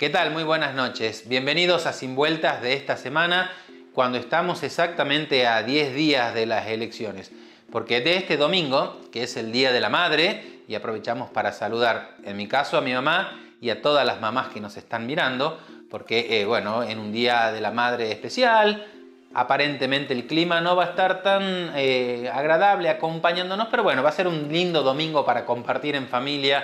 ¿Qué tal? Muy buenas noches. Bienvenidos a Sin Vueltas de esta semana, cuando estamos exactamente a 10 días de las elecciones. Porque de este domingo, que es el Día de la Madre, y aprovechamos para saludar, en mi caso, a mi mamá y a todas las mamás que nos están mirando, porque, bueno, en un Día de la Madre especial, aparentemente el clima no va a estar tan agradable acompañándonos, pero bueno, va a ser un lindo domingo para compartir en familia,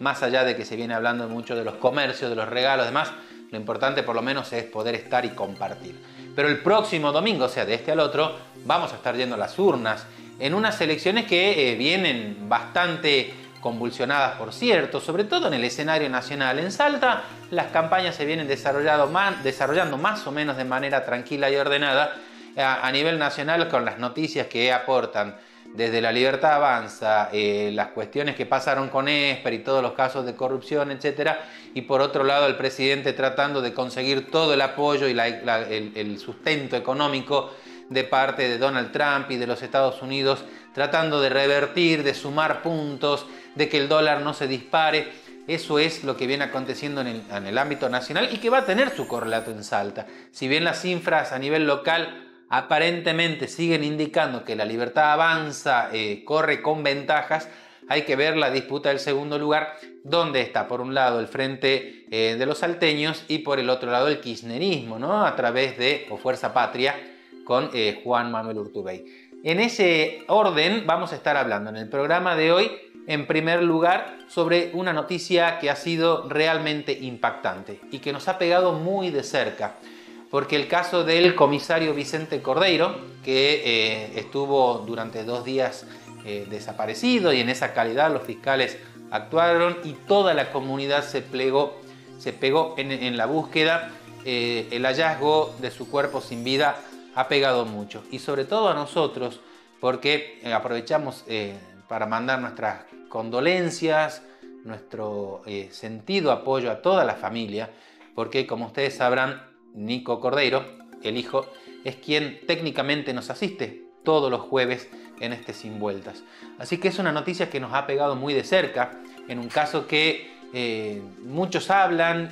más allá de que se viene hablando mucho de los comercios, de los regalos, demás. Lo importante por lo menos es poder estar y compartir. Pero el próximo domingo, o sea, de este al otro, vamos a estar yendo a las urnas en unas elecciones que vienen bastante convulsionadas, por cierto, sobre todo en el escenario nacional. En Salta las campañas se vienen desarrollando más o menos de manera tranquila y ordenada. A nivel nacional, con las noticias que aportan desde La Libertad Avanza, las cuestiones que pasaron con Esper y todos los casos de corrupción, etcétera, y por otro lado el presidente tratando de conseguir todo el apoyo y el sustento económico de parte de Donald Trump y de los Estados Unidos, tratando de revertir, de sumar puntos, de que el dólar no se dispare. Eso es lo que viene aconteciendo en el ámbito nacional y que va a tener su correlato en Salta. Si bien las cifras a nivel local aparentemente siguen indicando que La Libertad Avanza corre con ventajas, hay que ver la disputa del segundo lugar, donde está por un lado el frente de los salteños y por el otro lado el kirchnerismo, ¿no? A través de Fuerza Patria con Juan Manuel Urtubey. En ese orden vamos a estar hablando en el programa de hoy, en primer lugar, sobre una noticia que ha sido realmente impactante y que nos ha pegado muy de cerca. Porque el caso del comisario Vicente Cordeiro, que estuvo durante 2 días desaparecido, y en esa calidad los fiscales actuaron y toda la comunidad se pegó en la búsqueda. El hallazgo de su cuerpo sin vida ha pegado mucho, y sobre todo a nosotros, porque aprovechamos para mandar nuestras condolencias, nuestro sentido apoyo a toda la familia, porque como ustedes sabrán, Nico Cordeiro, el hijo, es quien técnicamente nos asiste todos los jueves en este Sin Vueltas. Así que es una noticia que nos ha pegado muy de cerca, en un caso que muchos hablan,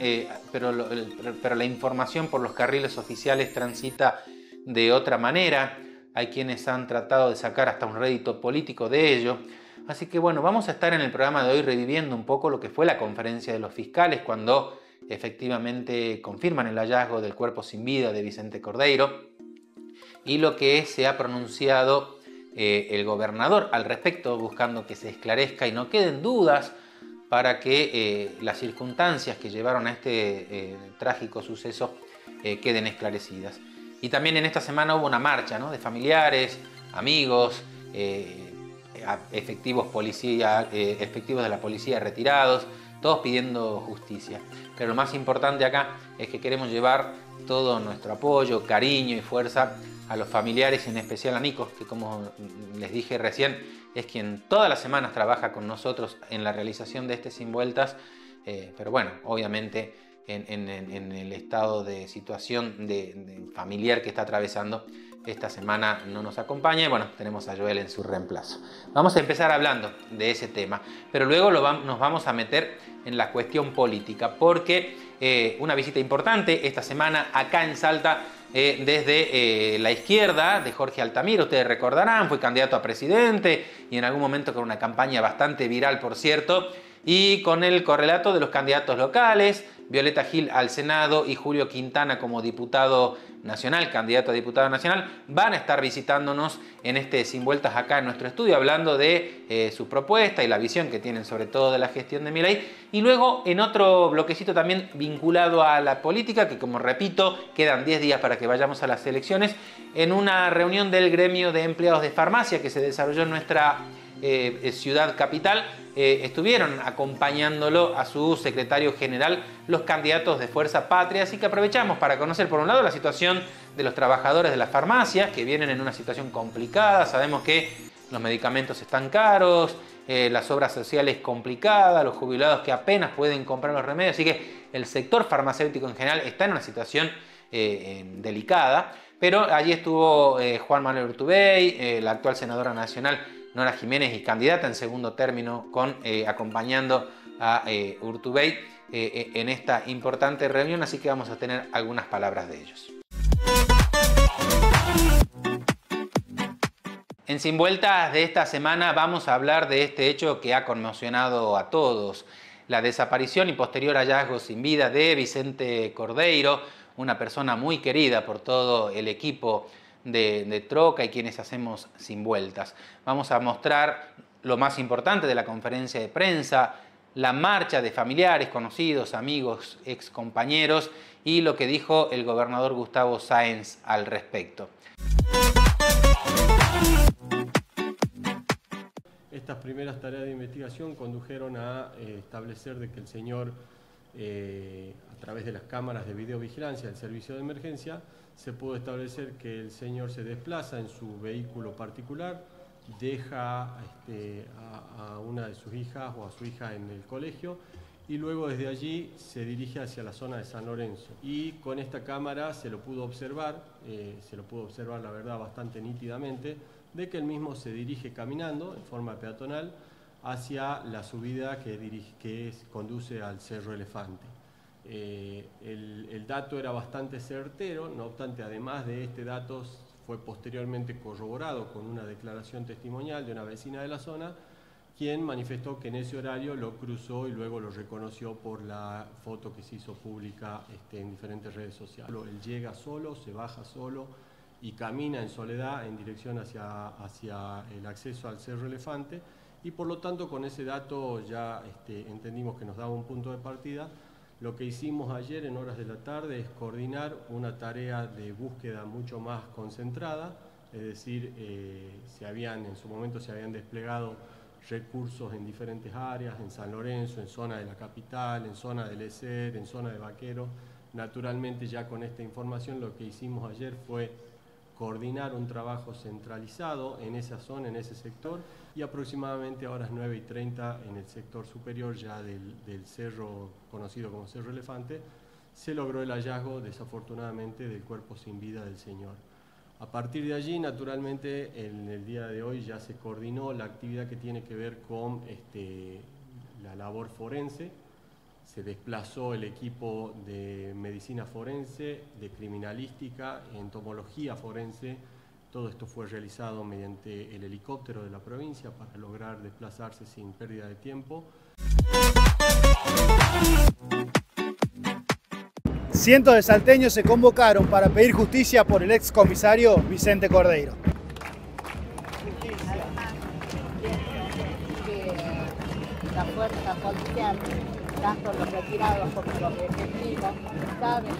pero la información por los carriles oficiales transita de otra manera. Hay quienes han tratado de sacar hasta un rédito político de ello. Así que bueno, vamos a estar en el programa de hoy reviviendo un poco lo que fue la conferencia de los fiscales cuando efectivamente confirman el hallazgo del cuerpo sin vida de Vicente Cordeiro y lo que se ha pronunciado el gobernador al respecto, buscando que se esclarezca y no queden dudas para que las circunstancias que llevaron a este trágico suceso queden esclarecidas. Y también en esta semana hubo una marcha, ¿no?, de familiares, amigos, efectivos de la policía retirados, todos pidiendo justicia. Pero lo más importante acá es que queremos llevar todo nuestro apoyo, cariño y fuerza a los familiares, y en especial a Nico, que como les dije recién, es quien todas las semanas trabaja con nosotros en la realización de este Sin Vueltas. Pero bueno, obviamente en el estado de situación de familiar que está atravesando, esta semana no nos acompaña y bueno, tenemos a Joel en su reemplazo. Vamos a empezar hablando de ese tema, pero luego nos vamos a meter en la cuestión política, porque una visita importante esta semana acá en Salta desde la izquierda de Jorge Altamira. Ustedes recordarán, fue candidato a presidente y en algún momento con una campaña bastante viral, por cierto, y con el correlato de los candidatos locales, Violeta Gil al Senado y Julio Quintana como diputado nacional, candidato a diputado nacional, van a estar visitándonos en este Sin Vueltas acá en nuestro estudio, hablando de su propuesta y la visión que tienen sobre todo de la gestión de Milei. Y luego en otro bloquecito también vinculado a la política, que como repito, quedan 10 días para que vayamos a las elecciones, en una reunión del gremio de empleados de farmacia que se desarrolló en nuestra ciudad capital, estuvieron acompañándolo a su secretario general los candidatos de Fuerza Patria. Así que aprovechamos para conocer por un lado la situación de los trabajadores de las farmacias, que vienen en una situación complicada. Sabemos que los medicamentos están caros, las obras sociales complicadas, los jubilados que apenas pueden comprar los remedios. Así que el sector farmacéutico en general está en una situación delicada. Pero allí estuvo Juan Manuel Urtubey, la actual senadora nacional Nora Jiménez y candidata en segundo término, acompañando a Urtubey, en esta importante reunión, así que vamos a tener algunas palabras de ellos. En Sin Vueltas de esta semana vamos a hablar de este hecho que ha conmocionado a todos: la desaparición y posterior hallazgo sin vida de Vicente Cordeiro, una persona muy querida por todo el equipo de Troca y quienes hacemos Sin Vueltas. Vamos a mostrar lo más importante de la conferencia de prensa, la marcha de familiares, conocidos, amigos, excompañeros y lo que dijo el gobernador Gustavo Sáenz al respecto. Estas primeras tareas de investigación condujeron a establecer de que el señor, a través de las cámaras de videovigilancia del servicio de emergencia, se pudo establecer que el señor se desplaza en su vehículo particular, deja a una de sus hijas o a su hija en el colegio y luego desde allí se dirige hacia la zona de San Lorenzo. Y con esta cámara se lo pudo observar la verdad bastante nítidamente, de que él mismo se dirige caminando en forma peatonal hacia la subida que conduce al Cerro Elefante. El dato era bastante certero, no obstante, además de este dato, fue posteriormente corroborado con una declaración testimonial de una vecina de la zona, quien manifestó que en ese horario lo cruzó y luego lo reconoció por la foto que se hizo pública en diferentes redes sociales. Él llega solo, se baja solo y camina en soledad en dirección hacia el acceso al Cerro Elefante, y por lo tanto con ese dato ya entendimos que nos daba un punto de partida. Lo que hicimos ayer en horas de la tarde es coordinar una tarea de búsqueda mucho más concentrada, es decir, en su momento se habían desplegado recursos en diferentes áreas, en San Lorenzo, en zona de la capital, en zona del ESER, en zona de Vaquero. Naturalmente ya con esta información lo que hicimos ayer fue coordinar un trabajo centralizado en esa zona, en ese sector, y aproximadamente a horas 9:30 en el sector superior ya del cerro conocido como Cerro Elefante, se logró el hallazgo, desafortunadamente, del cuerpo sin vida del señor. A partir de allí, naturalmente, en el día de hoy ya se coordinó la actividad que tiene que ver con la labor forense. Se desplazó el equipo de medicina forense, de criminalística, entomología forense. Todo esto fue realizado mediante el helicóptero de la provincia para lograr desplazarse sin pérdida de tiempo. Cientos de salteños se convocaron para pedir justicia por el excomisario Vicente Cordeiro. La fuerza policial, tanto los retirados como los efectivos, saben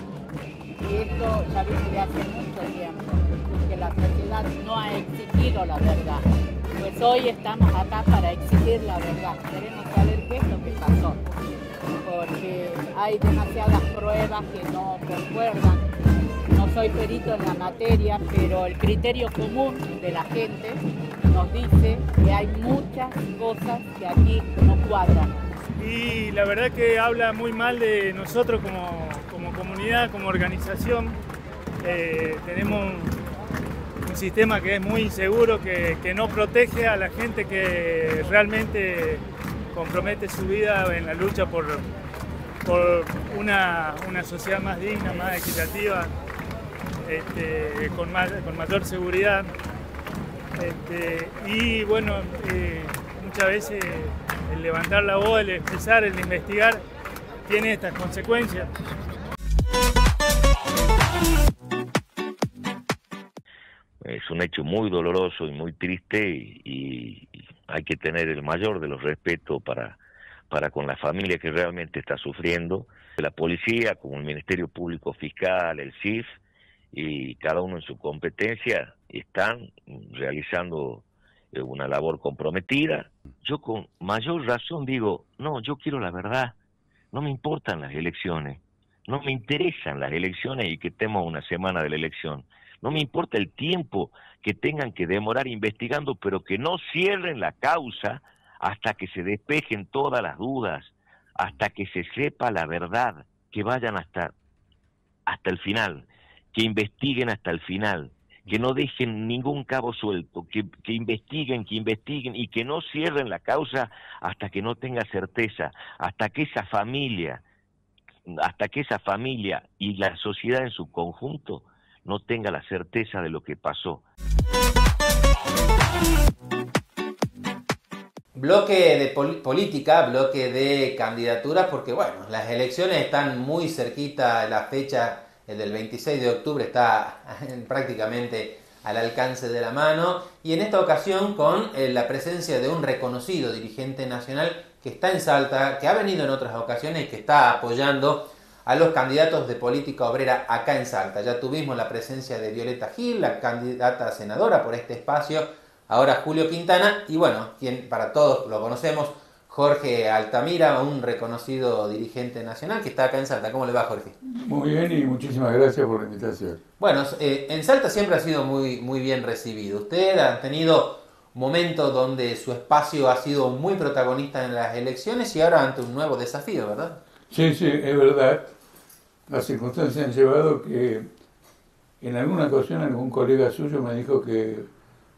que esto ya viene de hace mucho tiempo, que la sociedad no ha exigido la verdad. Pues hoy estamos acá para exigir la verdad. Queremos saber qué es lo que pasó, porque hay demasiadas pruebas que no concuerdan. No soy perito en la materia, pero el criterio común de la gente nos dice que hay muchas cosas que aquí no cuadran. Y la verdad que habla muy mal de nosotros como comunidad, como organización. Tenemos un sistema que es muy inseguro, que no protege a la gente que realmente compromete su vida en la lucha por una sociedad más digna, más equitativa, con mayor seguridad. Y bueno, muchas veces el levantar la voz, el expresar, el investigar, tiene estas consecuencias. Es un hecho muy doloroso y muy triste y hay que tener el mayor de los respetos para con la familia que realmente está sufriendo. La policía, como el Ministerio Público Fiscal, el CIF, y cada uno en su competencia, están realizando una labor comprometida. Yo con mayor razón digo, no, yo quiero la verdad, no me importan las elecciones, no me interesan las elecciones y que estemos a una semana de la elección. No me importa el tiempo que tengan que demorar investigando, pero que no cierren la causa hasta que se despejen todas las dudas, hasta que se sepa la verdad, que vayan hasta el final, que investiguen hasta el final, que no dejen ningún cabo suelto, que investiguen y que no cierren la causa hasta que no tenga certeza, hasta que esa familia hasta que esa familia y la sociedad en su conjunto no tenga la certeza de lo que pasó. Bloque de política, bloque de candidaturas, porque bueno, las elecciones están muy cerquita, la fecha del 26 de octubre está prácticamente al alcance de la mano, y en esta ocasión con la presencia de un reconocido dirigente nacional que está en Salta, que ha venido en otras ocasiones y que está apoyando a los candidatos de política obrera acá en Salta. Ya tuvimos la presencia de Violeta Gil, la candidata a senadora por este espacio, ahora Julio Quintana, y bueno, quien para todos lo conocemos, Jorge Altamira, un reconocido dirigente nacional que está acá en Salta. ¿Cómo le va, Jorge? Muy bien y muchísimas gracias por la invitación. Bueno, en Salta siempre ha sido muy bien recibido. Usted ha tenido momentos donde su espacio ha sido muy protagonista en las elecciones y ahora ante un nuevo desafío, ¿verdad? Sí, es verdad. Las circunstancias han llevado que en alguna ocasión algún colega suyo me dijo que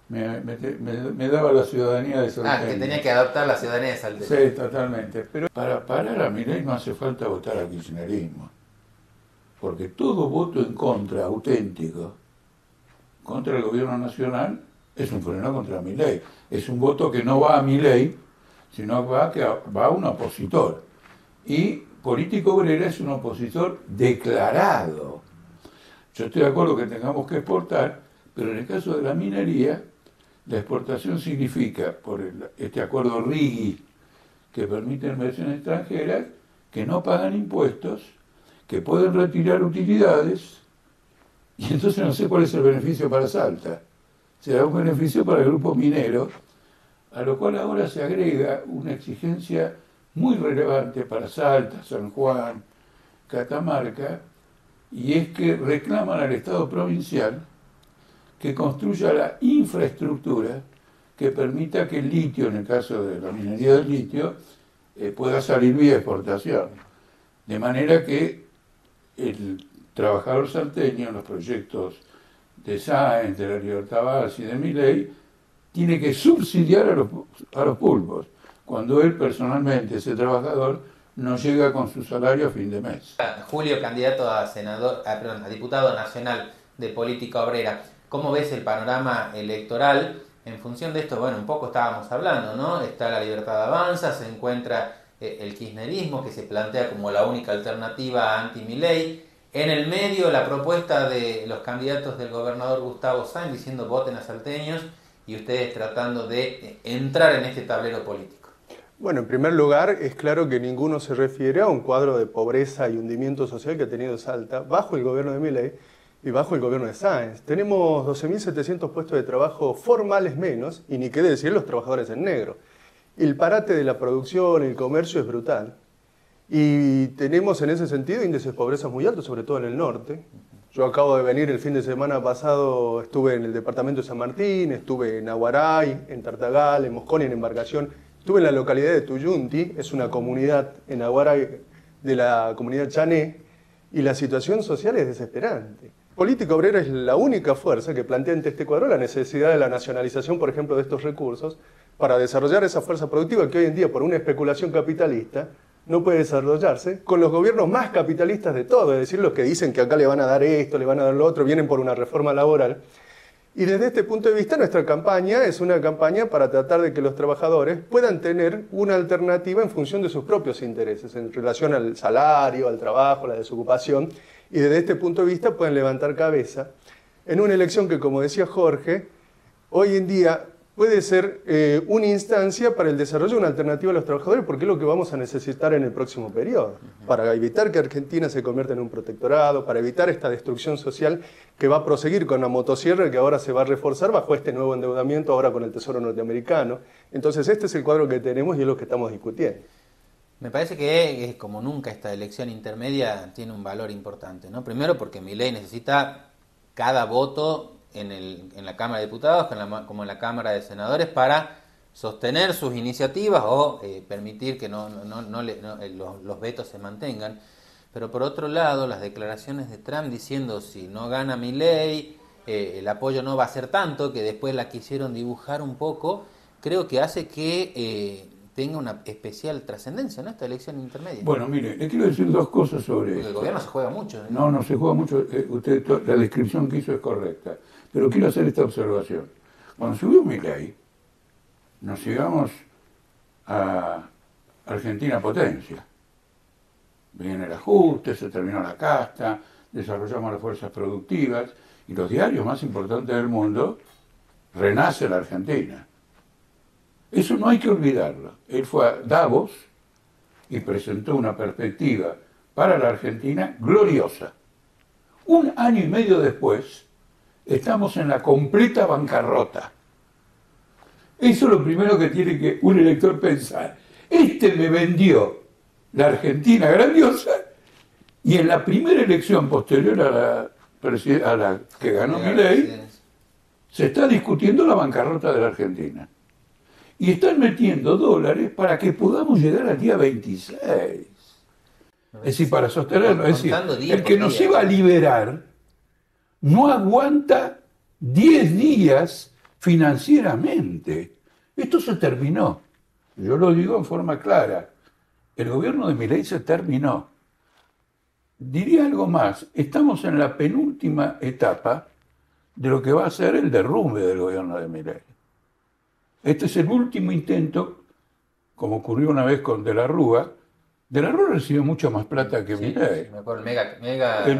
me daba la ciudadanía de Salteño. Que tenía que adoptar la ciudadanía de Salteño. Sí, totalmente. Pero para parar a Milei no hace falta votar al kirchnerismo. Porque todo voto en contra, auténtico, contra el gobierno nacional, es un freno contra Milei. Es un voto que no va a Milei, sino va a un opositor. Y Política Obrera es un opositor declarado. Yo estoy de acuerdo que tengamos que exportar, pero en el caso de la minería, la exportación significa, por este acuerdo RIGI, que permite inversiones extranjeras, que no pagan impuestos, que pueden retirar utilidades, y entonces no sé cuál es el beneficio para Salta. Será un beneficio para el grupo minero, a lo cual ahora se agrega una exigencia muy relevante para Salta, San Juan, Catamarca, y es que reclaman al Estado provincial que construya la infraestructura que permita que el litio, en el caso de la minería del litio, pueda salir vía exportación. De manera que el trabajador salteño en los proyectos de Sáenz, de la Libertad Básica y de Milei, tiene que subsidiar a los pulpos, cuando él personalmente, ese trabajador, no llega con su salario a fin de mes. Julio, candidato a diputado nacional de Política Obrera, ¿cómo ves el panorama electoral? En función de esto, bueno, un poco estábamos hablando, ¿no? Está la Libertad Avanza, se encuentra el kirchnerismo, que se plantea como la única alternativa anti-Milei. En el medio, la propuesta de los candidatos del gobernador Gustavo Sáenz diciendo voten a salteños, y ustedes tratando de entrar en este tablero político. Bueno, en primer lugar, es claro que ninguno se refiere a un cuadro de pobreza y hundimiento social que ha tenido Salta bajo el gobierno de Milei y bajo el gobierno de Sáenz. Tenemos 12.700 puestos de trabajo formales menos, y ni qué decir los trabajadores en negro. El parate de la producción, el comercio es brutal. Y tenemos en ese sentido índices de pobreza muy altos, sobre todo en el norte. Yo acabo de venir el fin de semana pasado, estuve en el departamento de San Martín, estuve en Aguaray, en Tartagal, en Mosconi, en Embarcación. Estuve en la localidad de Tuyunti, es una comunidad en Aguaray de la comunidad chané, y la situación social es desesperante. Política Obrera es la única fuerza que plantea ante este cuadro la necesidad de la nacionalización, por ejemplo, de estos recursos, para desarrollar esa fuerza productiva que hoy en día, por una especulación capitalista, no puede desarrollarse con los gobiernos más capitalistas de todo, es decir, los que dicen que acá le van a dar esto, le van a dar lo otro, vienen por una reforma laboral. Y desde este punto de vista, nuestra campaña es una campaña para tratar de que los trabajadores puedan tener una alternativa en función de sus propios intereses, en relación al salario, al trabajo, a la desocupación, y desde este punto de vista pueden levantar cabeza en una elección que, como decía Jorge, hoy en día puede ser una instancia para el desarrollo de una alternativa a los trabajadores, porque es lo que vamos a necesitar en el próximo periodo, para evitar que Argentina se convierta en un protectorado, para evitar esta destrucción social que va a proseguir con la motosierra, que ahora se va a reforzar bajo este nuevo endeudamiento, ahora con el Tesoro norteamericano. Entonces este es el cuadro que tenemos y es lo que estamos discutiendo. Me parece que como nunca esta elección intermedia tiene un valor importante, ¿no? Primero porque Milei necesita cada voto en la Cámara de Diputados como en la Cámara de Senadores para sostener sus iniciativas o permitir que los vetos se mantengan. Pero por otro lado, las declaraciones de Trump diciendo si no gana Milei, el apoyo no va a ser tanto, que después la quisieron dibujar un poco, creo que hace que tenga una especial trascendencia, ¿no? Esta elección intermedia. Bueno, mire, le quiero decir dos cosas sobre Porque esto. el gobierno se juega mucho. No se juega mucho. La descripción que hizo es correcta. Pero quiero hacer esta observación. Cuando subió Milei, nos llegamos a Argentina potencia. Viene el ajuste, se terminó la casta, desarrollamos las fuerzas productivas y los diarios más importantes del mundo, renace la Argentina. Eso no hay que olvidarlo. Él fue a Davos y presentó una perspectiva para la Argentina gloriosa. Un año y medio después, estamos en la completa bancarrota. Eso es lo primero que tiene que un elector pensar. Este me vendió la Argentina grandiosa y en la primera elección posterior a la que ganó Milei, se está discutiendo la bancarrota de la Argentina. Y están metiendo dólares para que podamos llegar al día 26. Es decir, para sostenerlo. Es decir, el que nos iba a liberar no aguanta 10 días financieramente. Esto se terminó. Yo lo digo en forma clara. El gobierno de Milei se terminó. Diría algo más. Estamos en la penúltima etapa de lo que va a ser el derrumbe del gobierno de Milei. Este es el último intento, como ocurrió una vez con De la Rúa. De la Rúa recibió mucho más plata que Milei. Sí, me acuerdo, el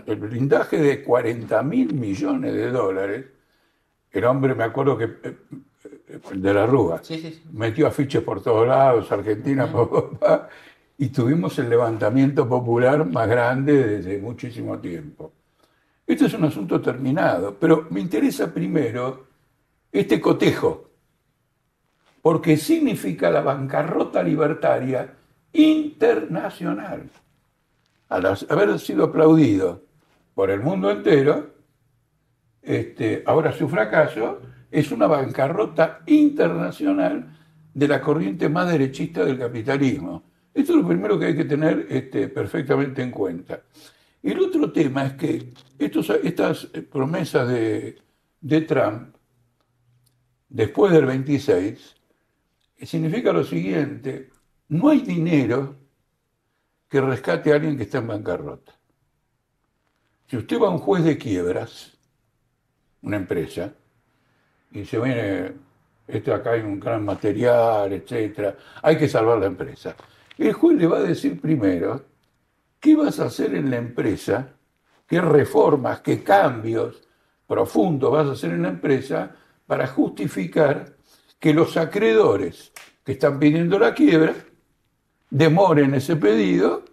el blindaje de 40.000 millones de dólares. El hombre, me acuerdo que De la Rúa metió afiches por todos lados, Argentina, papá, y tuvimos el levantamiento popular más grande desde muchísimo tiempo. Esto es un asunto terminado, pero me interesa primero este cotejo, porque significa la bancarrota libertaria internacional. Al haber sido aplaudido por el mundo entero, ahora su fracaso es una bancarrota internacional de la corriente más derechista del capitalismo. Esto es lo primero que hay que tener perfectamente en cuenta. El otro tema es que estas promesas de Trump, después del 26, significa lo siguiente: no hay dinero que rescate a alguien que está en bancarrota. Si usted va a un juez de quiebras, una empresa, y dice, viene, acá hay un gran material, etcétera, hay que salvar la empresa. El juez le va a decir primero, ¿qué vas a hacer en la empresa? ¿Qué reformas, qué cambios profundos vas a hacer en la empresa para justificar que los acreedores que están pidiendo la quiebra demoren ese pedido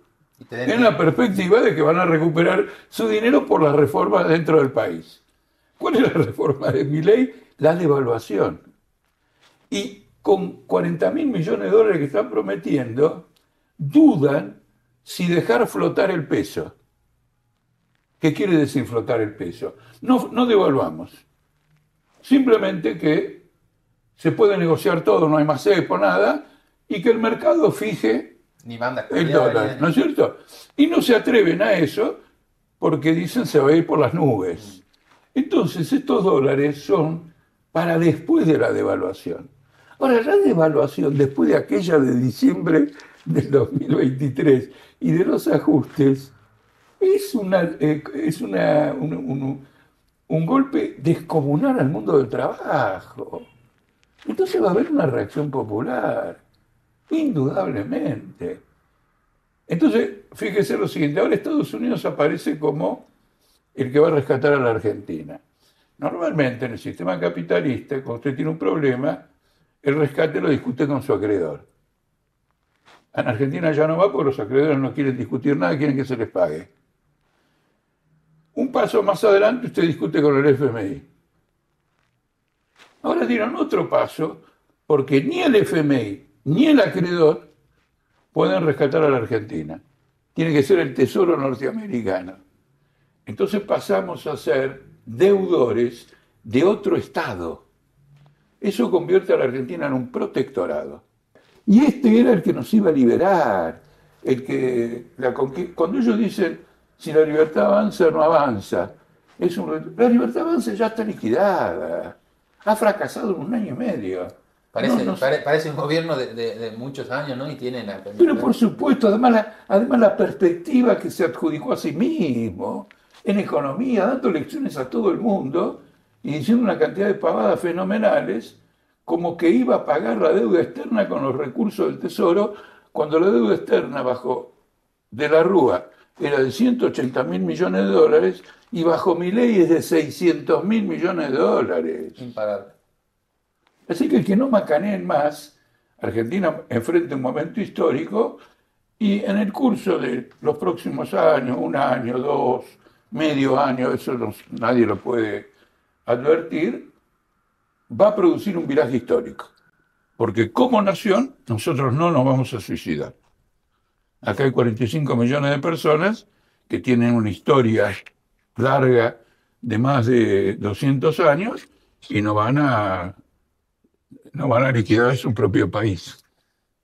en la perspectiva de que van a recuperar su dinero por las reformas dentro del país? ¿Cuál es la reforma de Milei? La devaluación. Y con 40.000 millones de dólares que están prometiendo, dudan si dejar flotar el peso. ¿Qué quiere decir flotar el peso? No devaluamos. Simplemente que se puede negociar todo, no hay más cepo, nada, y que el mercado fije el dólar, ¿no es cierto? Y no se atreven a eso porque dicen se va a ir por las nubes. Entonces estos dólares son para después de la devaluación. Ahora, la devaluación después de aquella de diciembre del 2023 y de los ajustes es un golpe descomunal al mundo del trabajo. Entonces va a haber una reacción popular, indudablemente. Entonces, fíjese lo siguiente, ahora Estados Unidos aparece como el que va a rescatar a la Argentina. Normalmente en el sistema capitalista, cuando usted tiene un problema, el rescate lo discute con su acreedor. En Argentina ya no va porque los acreedores no quieren discutir nada, quieren que se les pague. Un paso más adelante usted discute con el FMI. Ahora dieron otro paso porque ni el FMI ni el acreedor pueden rescatar a la Argentina. Tiene que ser el Tesoro norteamericano. Entonces pasamos a ser deudores de otro Estado. Eso convierte a la Argentina en un protectorado. Y este era el que nos iba a liberar. Cuando ellos dicen, si la libertad avanza o no avanza, la libertad avanza ya está liquidada. Ha fracasado en un año y medio. Parece un gobierno de muchos años, ¿no? Y tiene la... Pero por supuesto, además la perspectiva que se adjudicó a sí mismo en economía, dando lecciones a todo el mundo y diciendo una cantidad de pavadas fenomenales, como que iba a pagar la deuda externa con los recursos del Tesoro, cuando la deuda externa bajo de la Rúa era de 180.000 millones de dólares y bajo Milei es de 600.000 millones de dólares. Impagable. Así que no macaneen más. Argentina enfrenta un momento histórico y en el curso de los próximos años, un año, dos, medio año, eso nadie lo puede advertir, va a producir un viraje histórico. Porque como nación, nosotros no nos vamos a suicidar. Acá hay 45 millones de personas que tienen una historia larga de más de 200 años y no van a liquidar su propio país.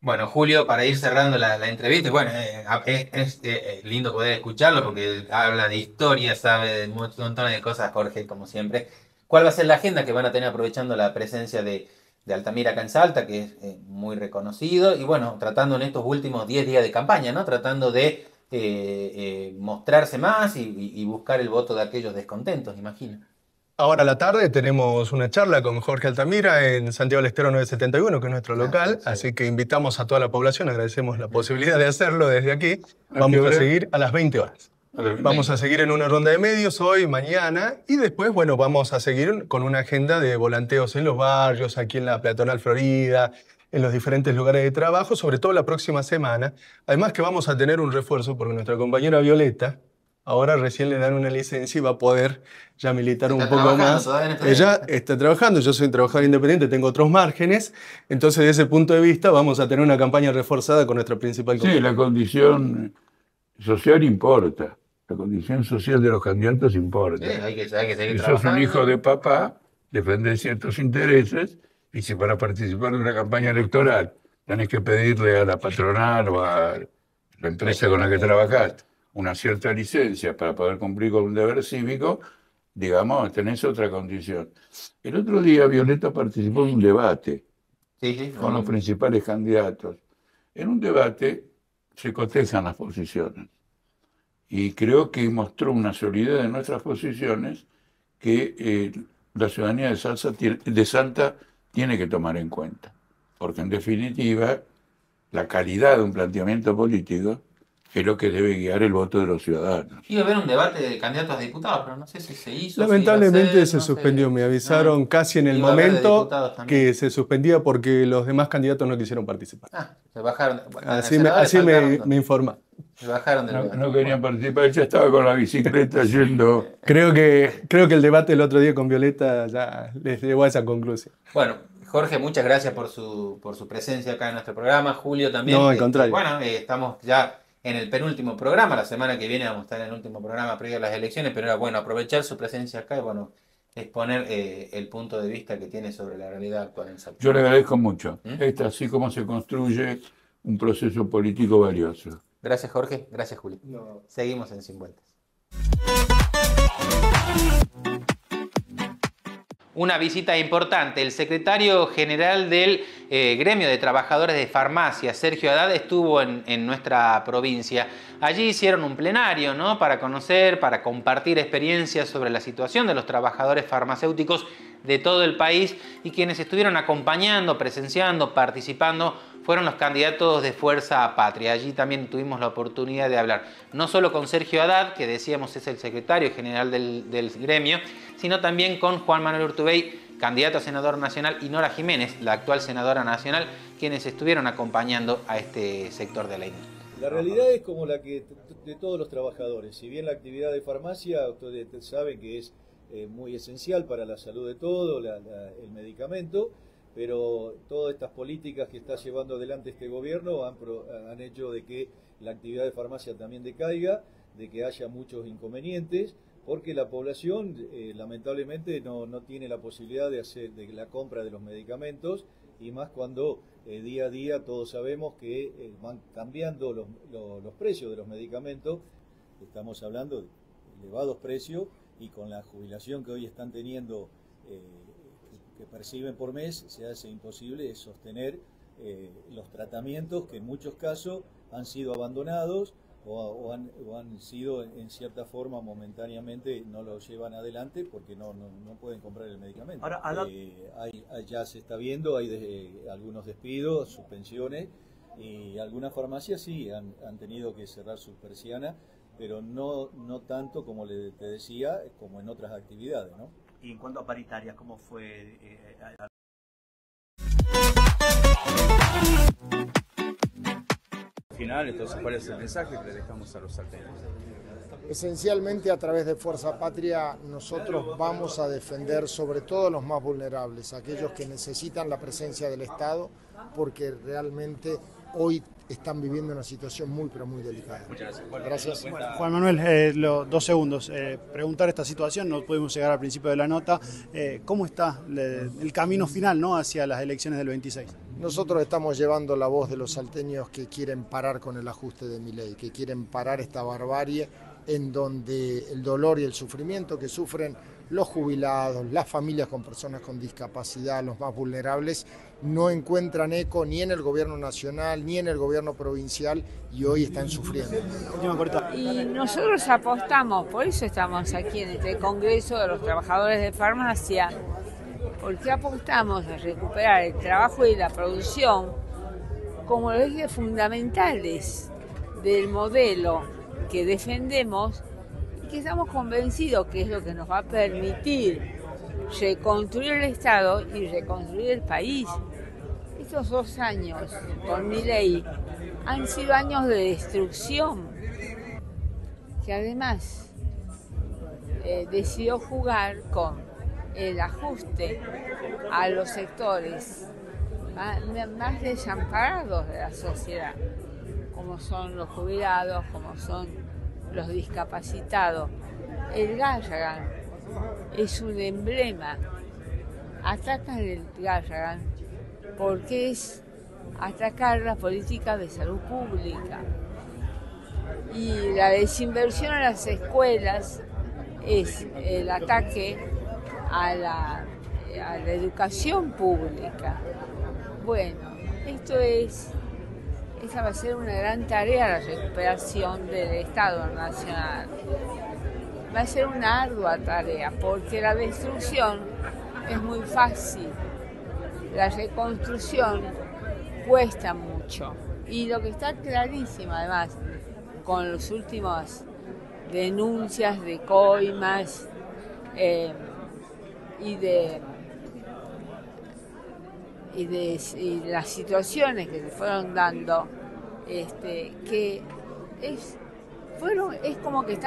Bueno, Julio, para ir cerrando la entrevista, bueno, es lindo poder escucharlo porque habla de historia, sabe de un montón de cosas, Jorge, como siempre. ¿Cuál va a ser la agenda que van a tener aprovechando la presencia de Altamira acá en Salta, que es muy reconocido? Y bueno, tratando en estos últimos 10 días de campaña, ¿no? Tratando de mostrarse más y buscar el voto de aquellos descontentos, imagino. Ahora a la tarde tenemos una charla con Jorge Altamira en Santiago del Estero 971, que es nuestro local, sí. Así que invitamos a toda la población, agradecemos la posibilidad de hacerlo desde aquí. Vamos a seguir a las 20 horas. Vamos a seguir en una ronda de medios hoy, mañana, y después, bueno, vamos a seguir con una agenda de volanteos en los barrios, aquí en la Peatonal Florida, en los diferentes lugares de trabajo, sobre todo la próxima semana. Además que vamos a tener un refuerzo porque nuestra compañera Violeta, ahora recién le dan una licencia y va a poder ya militar un poco más. Ella está trabajando, yo soy trabajador independiente, tengo otros márgenes, entonces desde ese punto de vista vamos a tener una campaña reforzada con nuestra principal compañera. Sí, la condición social importa, la condición social de los candidatos importa. Sí, hay que seguir trabajando. Sos un hijo de papá, defendés ciertos intereses, y si para participar de una campaña electoral tenés que pedirle a la patronal o a la empresa con la que trabajás una cierta licencia para poder cumplir con un deber cívico, digamos, tenés otra condición. El otro día Violeta participó en un debate con los principales candidatos. En un debate se cotejan las posiciones y creo que mostró una solidez de nuestras posiciones que la ciudadanía de Salta tiene que tomar en cuenta, porque en definitiva la calidad de un planteamiento político es lo que debe guiar el voto de los ciudadanos. Iba a haber un debate de candidatos a diputados, pero no sé si se hizo. Lamentablemente se suspendió, me avisaron casi en el momento que se suspendía porque los demás candidatos no quisieron participar. Se bajaron. Así me informa. Se bajaron del debate. No querían participar, ya estaba con la bicicleta yendo. Creo que el debate el otro día con Violeta ya les llevó a esa conclusión. Bueno, Jorge, muchas gracias por su presencia acá en nuestro programa. Julio también. No, al contrario. Bueno, estamos ya en el penúltimo programa. La semana que viene vamos a estar en el último programa previo a las elecciones, pero era bueno aprovechar su presencia acá y bueno, exponer el punto de vista que tiene sobre la realidad actual en Salta. Yo le agradezco mucho. Es así como se construye un proceso político valioso. Gracias, Jorge. Gracias, Julio. No. Seguimos en Sin Vueltas. Una visita importante. El secretario general del Gremio de Trabajadores de Farmacia, Sergio Haddad, estuvo en nuestra provincia. Allí hicieron un plenario, ¿no?, para conocer, para compartir experiencias sobre la situación de los trabajadores farmacéuticos de todo el país, y quienes estuvieron acompañando, presenciando, participando fueron los candidatos de Fuerza Patria. Allí también tuvimos la oportunidad de hablar no solo con Sergio Haddad, que decíamos es el secretario general del gremio, sino también con Juan Manuel Urtubey, candidato a senador nacional, y Nora Jiménez, la actual senadora nacional, quienes estuvieron acompañando a este sector de la industria. La realidad es como la que de todos los trabajadores. Si bien la actividad de farmacia, ustedes saben que es muy esencial para la salud de todos, el medicamento, pero todas estas políticas que está llevando adelante este gobierno han hecho de que la actividad de farmacia también decaiga, de que haya muchos inconvenientes, porque la población lamentablemente no tiene la posibilidad de hacer de la compra de los medicamentos, y más cuando día a día todos sabemos que van cambiando los precios de los medicamentos. Estamos hablando de elevados precios, y con la jubilación que hoy están teniendo que perciben por mes, se hace imposible sostener los tratamientos que en muchos casos han sido abandonados o han sido en cierta forma momentáneamente no lo llevan adelante porque no pueden comprar el medicamento. Ahora, ya se está viendo, hay algunos despidos, suspensiones, y algunas farmacias sí han tenido que cerrar sus persianas, pero no tanto como te decía, como en otras actividades, ¿no? Y en cuanto a paritarias, ¿cómo fue? Final, entonces, ¿cuál es el mensaje que le dejamos a los salteños? Esencialmente, a través de Fuerza Patria, nosotros vamos a defender sobre todo a los más vulnerables, aquellos que necesitan la presencia del Estado, porque realmente hoy están viviendo una situación muy, pero muy delicada. Muchas gracias. Juan Manuel, 2 segundos. Preguntar esta situación, no pudimos llegar al principio de la nota. ¿Cómo está el camino final, ¿no?, hacia las elecciones del 26? Nosotros estamos llevando la voz de los salteños que quieren parar con el ajuste de Milei, que quieren parar esta barbarie en donde el dolor y el sufrimiento que sufren los jubilados, las familias con personas con discapacidad, los más vulnerables, no encuentran eco ni en el gobierno nacional ni en el gobierno provincial y hoy están sufriendo. Y nosotros apostamos, por eso estamos aquí en este Congreso de los Trabajadores de Farmacia, porque apostamos a recuperar el trabajo y la producción como los ejes fundamentales del modelo que defendemos y que estamos convencidos que es lo que nos va a permitir reconstruir el Estado y reconstruir el país. Estos 2 años con Milei han sido años de destrucción, que además decidió jugar con el ajuste a los sectores más desamparados de la sociedad, como son los jubilados, como son los discapacitados. El Garrahan es un emblema. Atacan el Garrahan porque es atacar la política de salud pública. Y la desinversión a las escuelas es el ataque a la educación pública. Bueno, esa va a ser una gran tarea, la recuperación del Estado Nacional. Va a ser una ardua tarea, porque la destrucción es muy fácil, la reconstrucción cuesta mucho. Y lo que está clarísimo, además, con las últimas denuncias de coimas y las situaciones que se fueron dando, que es como que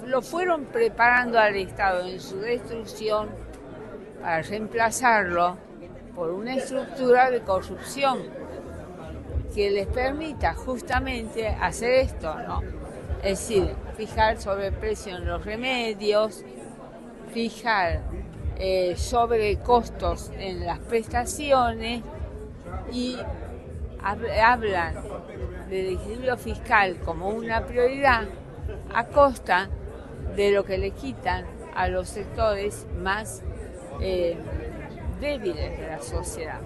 lo fueron preparando al Estado en su destrucción para reemplazarlo por una estructura de corrupción que les permita justamente hacer esto, ¿no? Es decir, fijar sobreprecio en los remedios, fijar sobrecostos en las prestaciones y hablan del equilibrio fiscal como una prioridad a costa de lo que le quitan a los sectores más débiles de la sociedad.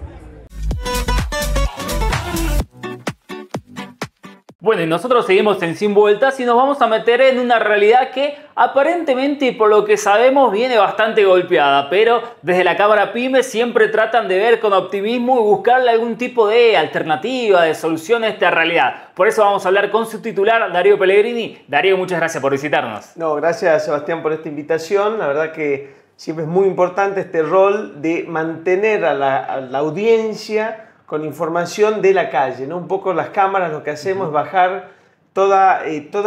Bueno, y nosotros seguimos en Sin Vueltas y nos vamos a meter en una realidad que aparentemente, por lo que sabemos, viene bastante golpeada, pero desde la Cámara PYME siempre tratan de ver con optimismo y buscarle algún tipo de alternativa, de solución a esta realidad. Por eso vamos a hablar con su titular, Darío Pellegrini. Darío, muchas gracias por visitarnos. No, gracias Sebastián por esta invitación. La verdad que siempre es muy importante este rol de mantener a la audiencia con información de la calle, ¿no? Un poco las cámaras lo que hacemos es bajar toda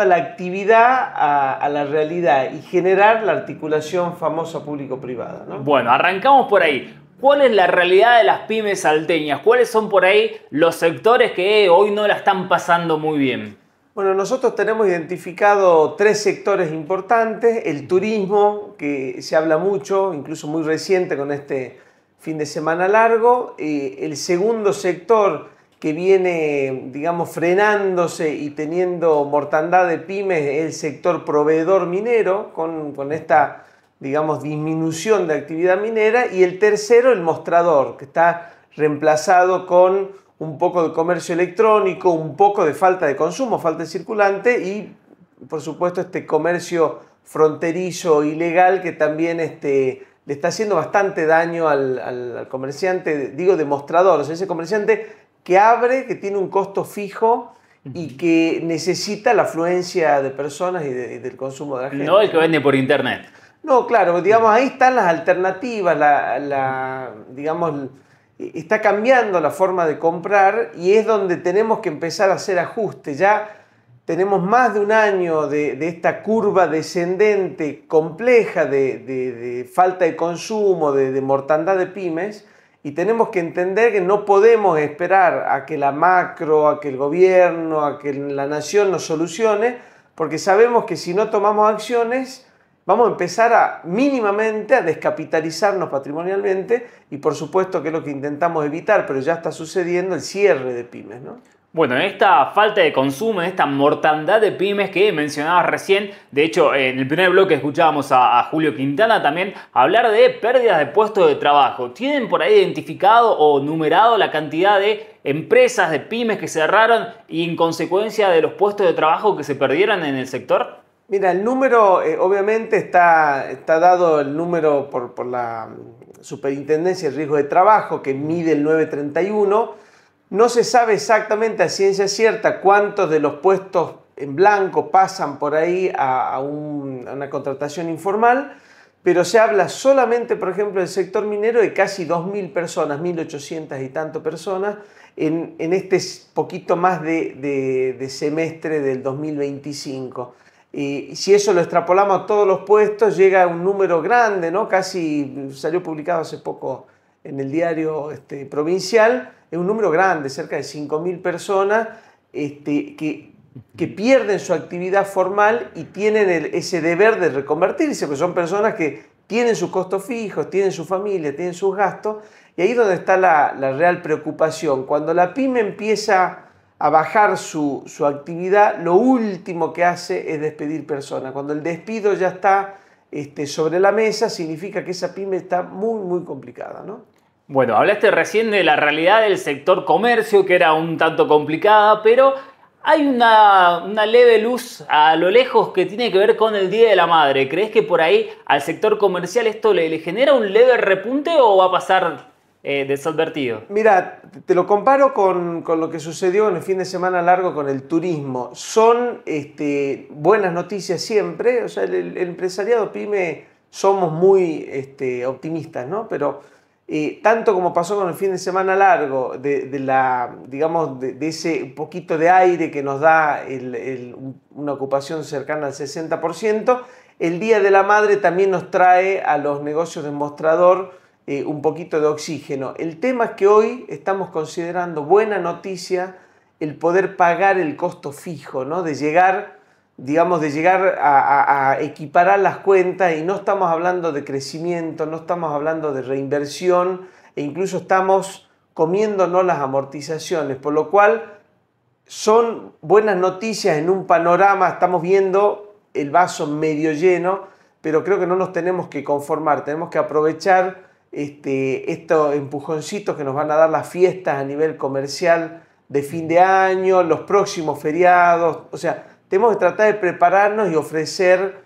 la actividad a la realidad y generar la articulación famosa público-privada, ¿no? Bueno, arrancamos por ahí. ¿Cuál es la realidad de las pymes salteñas? ¿Cuáles son por ahí los sectores que hoy no la están pasando muy bien? Bueno, nosotros tenemos identificado 3 sectores importantes. El turismo, que se habla mucho, incluso muy reciente con este fin de semana largo. El segundo sector que viene, digamos, frenándose y teniendo mortandad de pymes es el sector proveedor minero, con esta digamos, disminución de actividad minera, y el tercero, el mostrador, que está reemplazado con un poco de comercio electrónico, un poco de falta de consumo, falta de circulante y, por supuesto, este comercio fronterizo ilegal que también le está haciendo bastante daño al comerciante, digo, de mostrador, o sea, ese comerciante que abre, que tiene un costo fijo y que necesita la afluencia de personas y del consumo de la gente. No el que vende por internet. No, claro, digamos, ahí están las alternativas, digamos, está cambiando la forma de comprar y es donde tenemos que empezar a hacer ajustes. Ya tenemos más de un año de esta curva descendente compleja de falta de consumo, de mortandad de pymes, y tenemos que entender que no podemos esperar a que la macro, a que el gobierno, a que la nación nos solucione, porque sabemos que si no tomamos acciones vamos a empezar mínimamente a descapitalizarnos patrimonialmente y por supuesto que es lo que intentamos evitar, pero ya está sucediendo el cierre de pymes, ¿no? Bueno, en esta falta de consumo, en esta mortandad de pymes que mencionabas recién, de hecho en el primer bloque escuchábamos a Julio Quintana también hablar de pérdidas de puestos de trabajo. ¿Tienen por ahí identificado o numerado la cantidad de empresas, de pymes que cerraron y en consecuencia de los puestos de trabajo que se perdieron en el sector? Mira, el número, obviamente está dado el número por la Superintendencia de Riesgo de Trabajo que mide el 931. No se sabe exactamente a ciencia cierta cuántos de los puestos en blanco pasan por ahí a una contratación informal, pero se habla solamente, por ejemplo, del sector minero de casi 2.000 personas, 1.800 y tanto personas, en este poquito más de semestre del 2025. Y si eso lo extrapolamos a todos los puestos, llega a un número grande, ¿no? Casi salió publicado hace poco en el diario provincial, es un número grande, cerca de 5.000 personas que pierden su actividad formal y tienen ese deber de reconvertirse, porque son personas que tienen sus costos fijos, tienen su familia, tienen sus gastos, y ahí es donde está la real preocupación. Cuando la pyme empieza a bajar su actividad, lo último que hace es despedir personas. Cuando el despido ya está sobre la mesa, significa que esa pyme está muy, muy complicada, ¿no? Bueno, hablaste recién de la realidad del sector comercio, que era un tanto complicada, pero hay una leve luz a lo lejos que tiene que ver con el Día de la Madre. ¿Crees que por ahí al sector comercial esto le genera un leve repunte o va a pasar desadvertido? Mira, te lo comparo con lo que sucedió en el fin de semana largo con el turismo. Son buenas noticias siempre. O sea, el empresariado pyme somos muy optimistas, ¿no? Pero tanto como pasó con el fin de semana largo, de ese poquito de aire que nos da una ocupación cercana al 60%, el Día de la Madre también nos trae a los negocios de mostrador un poquito de oxígeno. El tema es que hoy estamos considerando buena noticia el poder pagar el costo fijo, ¿no? De llegar a equiparar las cuentas, y no estamos hablando de crecimiento, no estamos hablando de reinversión, e incluso estamos comiéndonos las amortizaciones, por lo cual son buenas noticias en un panorama. Estamos viendo el vaso medio lleno, pero creo que no nos tenemos que conformar, tenemos que aprovechar estos empujoncitos que nos van a dar las fiestas a nivel comercial de fin de año, los próximos feriados. O sea, tenemos que tratar de prepararnos y ofrecer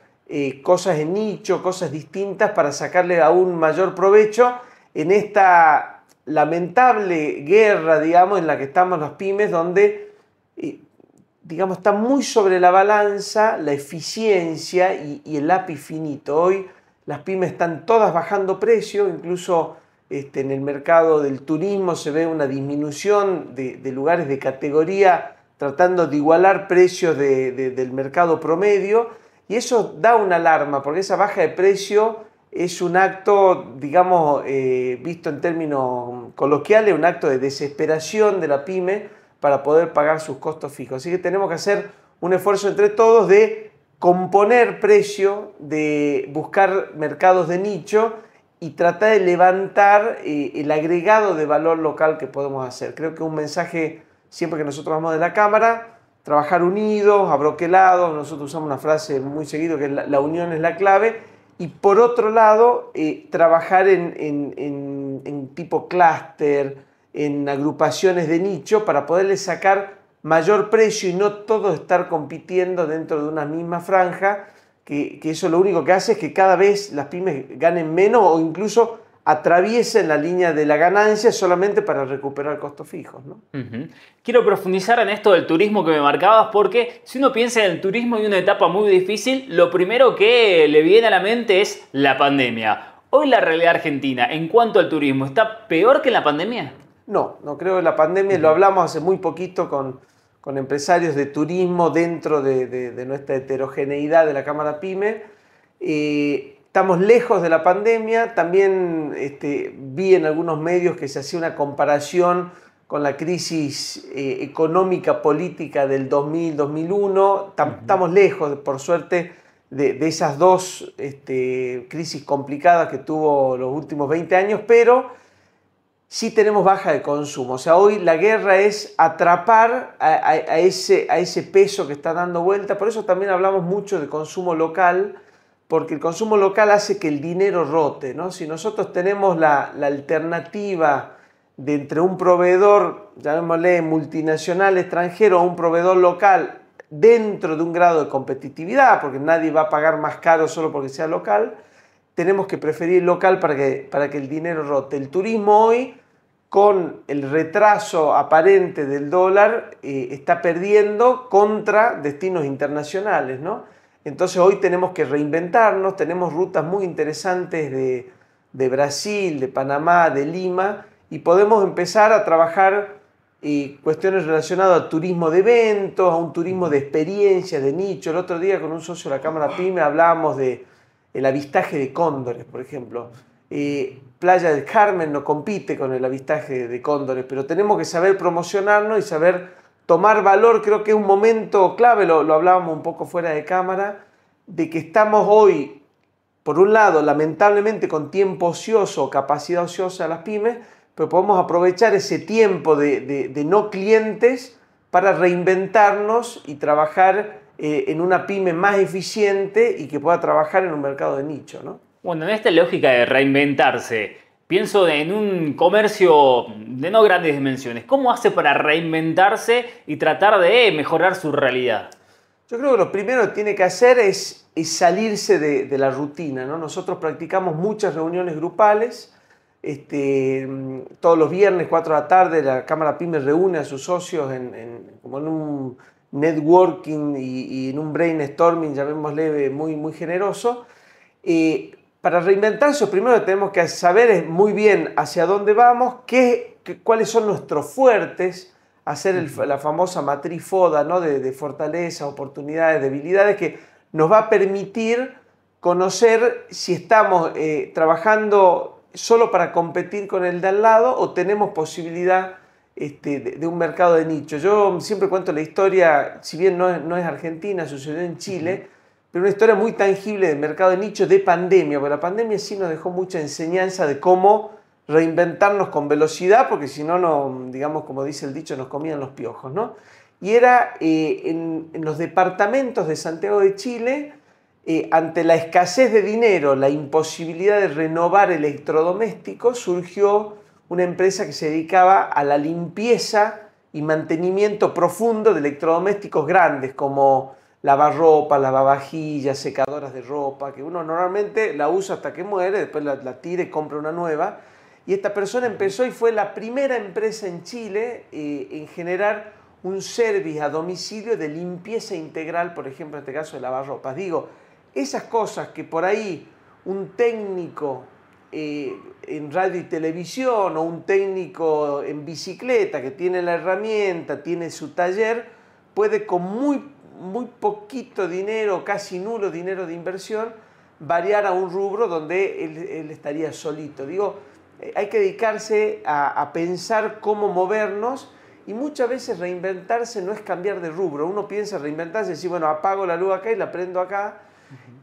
cosas en nicho, cosas distintas para sacarle aún mayor provecho en esta lamentable guerra, digamos, en la que estamos las pymes, donde está muy sobre la balanza la eficiencia y el lápiz finito. Hoy las pymes están todas bajando precio, incluso en el mercado del turismo se ve una disminución de lugares de categoría tratando de igualar precios del mercado promedio, y eso da una alarma, porque esa baja de precio es un acto, digamos, visto en términos coloquiales, un acto de desesperación de la pyme para poder pagar sus costos fijos. Así que tenemos que hacer un esfuerzo entre todos de componer precio, de buscar mercados de nicho y tratar de levantar el agregado de valor local que podemos hacer. Creo que un mensaje, siempre que nosotros vamos de la Cámara, trabajar unidos, abroquelados. Nosotros usamos una frase muy seguido que es la unión es la clave, y por otro lado trabajar en tipo clúster, en agrupaciones de nicho para poderle sacar mayor precio y no todos estar compitiendo dentro de una misma franja, que eso lo único que hace es que cada vez las pymes ganen menos o incluso atraviesen la línea de la ganancia solamente para recuperar costos fijos, ¿no? Quiero profundizar en esto del turismo que me marcabas, porque si uno piensa en el turismo y una etapa muy difícil, lo primero que le viene a la mente es la pandemia. Hoy la realidad argentina, en cuanto al turismo, ¿está peor que en la pandemia? No creo que la pandemia, lo hablamos hace muy poquito con empresarios de turismo dentro de nuestra heterogeneidad de la Cámara PYME. Estamos lejos de la pandemia. También vi en algunos medios que se hacía una comparación con la crisis económica política del 2000-2001. Estamos lejos, por suerte, de esas dos crisis complicadas que tuvo los últimos 20 años, pero sí tenemos baja de consumo. O sea, hoy la guerra es atrapar a ese peso que está dando vuelta. Por eso también hablamos mucho de consumo local, porque el consumo local hace que el dinero rote, ¿no? Si nosotros tenemos la alternativa de entre un proveedor, llamémosle multinacional extranjero, o un proveedor local dentro de un grado de competitividad, porque nadie va a pagar más caro solo porque sea local, tenemos que preferir el local para que el dinero rote. El turismo hoy, con el retraso aparente del dólar, está perdiendo contra destinos internacionales, ¿no? Entonces hoy tenemos que reinventarnos, tenemos rutas muy interesantes de Brasil, de Panamá, de Lima, y podemos empezar a trabajar cuestiones relacionadas al turismo de eventos, a un turismo de experiencia, de nicho. El otro día con un socio de la Cámara PYME hablábamos del avistaje de cóndores, por ejemplo. Playa del Carmen no compite con el avistaje de cóndores, pero tenemos que saber promocionarnos y saber tomar valor. Creo que es un momento clave, lo hablábamos un poco fuera de cámara, de que estamos hoy, por un lado, lamentablemente con tiempo ocioso, capacidad ociosa de las pymes, pero podemos aprovechar ese tiempo de no clientes para reinventarnos y trabajar en una pyme más eficiente y que pueda trabajar en un mercado de nicho, ¿no? Bueno, en esta lógica de reinventarse, pienso en un comercio de no grandes dimensiones. ¿Cómo hace para reinventarse y tratar de mejorar su realidad? Yo creo que lo primero que tiene que hacer es salirse de la rutina, ¿no? Nosotros practicamos muchas reuniones grupales. Todos los viernes, 4 de la tarde, la Cámara PYME reúne a sus socios como en un networking y en un brainstorming, llamémosle, muy, muy generoso. Para reinventarse, lo primero que tenemos que saber es muy bien hacia dónde vamos, cuáles son nuestros fuertes, hacer la famosa matriz FODA, ¿no? de fortalezas, oportunidades, debilidades, que nos va a permitir conocer si estamos trabajando solo para competir con el de al lado o tenemos posibilidad de un mercado de nicho. Yo siempre cuento la historia, si bien no es argentina, sucedió en Chile, pero una historia muy tangible del mercado de nicho de pandemia, porque la pandemia sí nos dejó mucha enseñanza de cómo reinventarnos con velocidad, porque si no, digamos, como dice el dicho, nos comían los piojos, ¿no? Y era en los departamentos de Santiago de Chile, ante la escasez de dinero, la imposibilidad de renovar electrodomésticos, surgió una empresa que se dedicaba a la limpieza y mantenimiento profundo de electrodomésticos grandes, como lavarropa, lavavajillas, secadoras de ropa, que uno normalmente la usa hasta que muere, después la tira y compra una nueva. Y esta persona empezó y fue la primera empresa en Chile en generar un service a domicilio de limpieza integral, por ejemplo, en este caso de lavarropas. Digo, esas cosas que por ahí un técnico en radio y televisión o un técnico en bicicleta que tiene la herramienta, tiene su taller, puede con muy poquito dinero, casi nulo dinero de inversión, variar a un rubro donde él estaría solito. Digo, hay que dedicarse a pensar cómo movernos, y muchas veces reinventarse no es cambiar de rubro. Uno piensa reinventarse y decir, bueno, apago la luz acá y la prendo acá,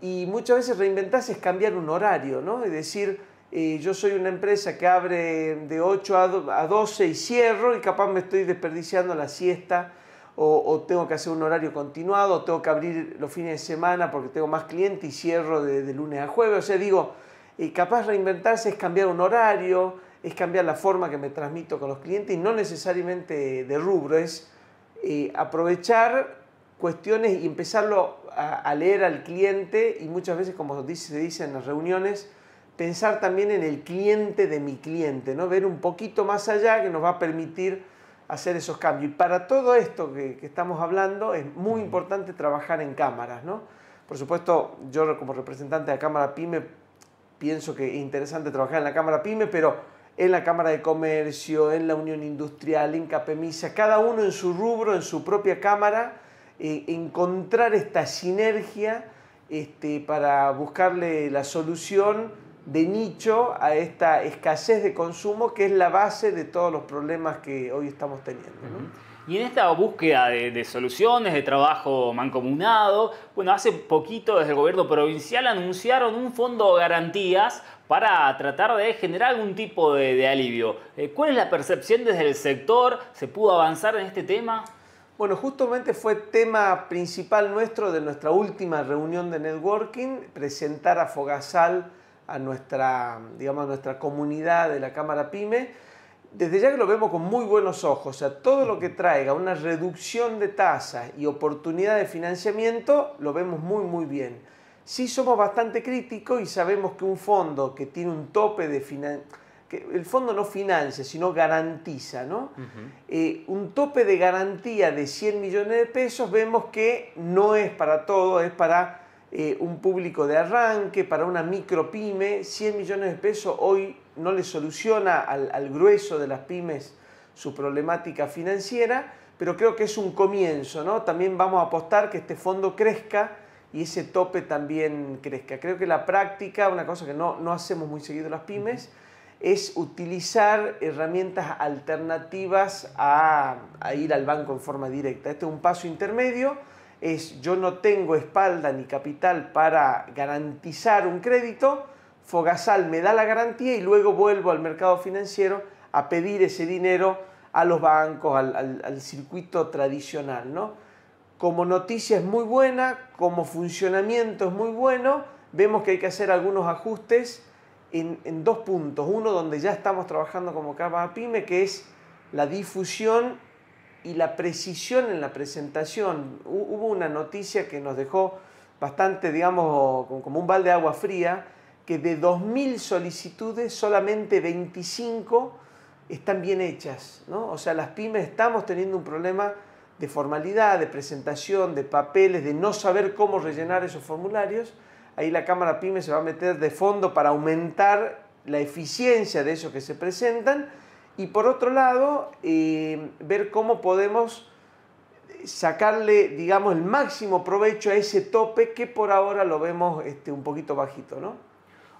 y muchas veces reinventarse es cambiar un horario, ¿no? Es decir, yo soy una empresa que abre de 8 a 12 y cierro, y capaz me estoy desperdiciando la siesta. o tengo que hacer un horario continuado, o tengo que abrir los fines de semana porque tengo más clientes y cierro de lunes a jueves. O sea, digo, capaz reinventarse es cambiar un horario, es cambiar la forma que me transmito con los clientes y no necesariamente de rubro, es aprovechar cuestiones y empezarlo a leer al cliente y muchas veces, como se dice en las reuniones, pensar también en el cliente de mi cliente, ¿no? Ver un poquito más allá que nos va a permitir hacer esos cambios. Y para todo esto que estamos hablando es muy importante trabajar en cámaras, ¿no? Por supuesto, yo como representante de la Cámara PYME pienso que es interesante trabajar en la Cámara PYME, pero en la Cámara de Comercio, en la Unión Industrial, en CAPEMISA, cada uno en su rubro, en su propia cámara, encontrar esta sinergia para buscarle la solución de nicho a esta escasez de consumo que es la base de todos los problemas que hoy estamos teniendo, ¿no? Y en esta búsqueda de soluciones, de trabajo mancomunado, bueno, hace poquito desde el gobierno provincial anunciaron un fondo de garantías para tratar de generar algún tipo de alivio. ¿Cuál es la percepción desde el sector? ¿Se pudo avanzar en este tema? Bueno, justamente fue tema principal nuestro de nuestra última reunión de networking, presentar a Fogasal a nuestra comunidad de la Cámara PYME. Desde ya que lo vemos con muy buenos ojos, o sea, todo lo que traiga una reducción de tasas y oportunidad de financiamiento, lo vemos muy, muy bien. Sí somos bastante críticos y sabemos que un fondo que tiene un tope de financiación, que el fondo no financia, sino garantiza, ¿no? Un tope de garantía de 100 millones de pesos, vemos que no es para todo, es para un público de arranque, para una micropyme. 100 millones de pesos hoy no le soluciona al grueso de las pymes su problemática financiera, pero creo que es un comienzo, ¿no? También vamos a apostar que este fondo crezca y ese tope también crezca. Creo que la práctica, una cosa que no hacemos muy seguido las pymes, es utilizar herramientas alternativas a ir al banco en forma directa. Este es un paso intermedio, yo no tengo espalda ni capital para garantizar un crédito, Fogasal me da la garantía y luego vuelvo al mercado financiero a pedir ese dinero a los bancos, al circuito tradicional, ¿no? Como noticia es muy buena, como funcionamiento es muy bueno, vemos que hay que hacer algunos ajustes en dos puntos. Uno donde ya estamos trabajando como Cámara PYME, que es la difusión y la precisión en la presentación. Hubo una noticia que nos dejó bastante, digamos, como un balde de agua fría, que de 2.000 solicitudes solamente 25 están bien hechas, ¿no? O sea, las pymes estamos teniendo un problema de formalidad, de presentación, de papeles, de no saber cómo rellenar esos formularios. Ahí la Cámara PYME se va a meter de fondo para aumentar la eficiencia de esos que se presentan y por otro lado ver cómo podemos sacarle, digamos, el máximo provecho a ese tope que por ahora lo vemos un poquito bajito, ¿no?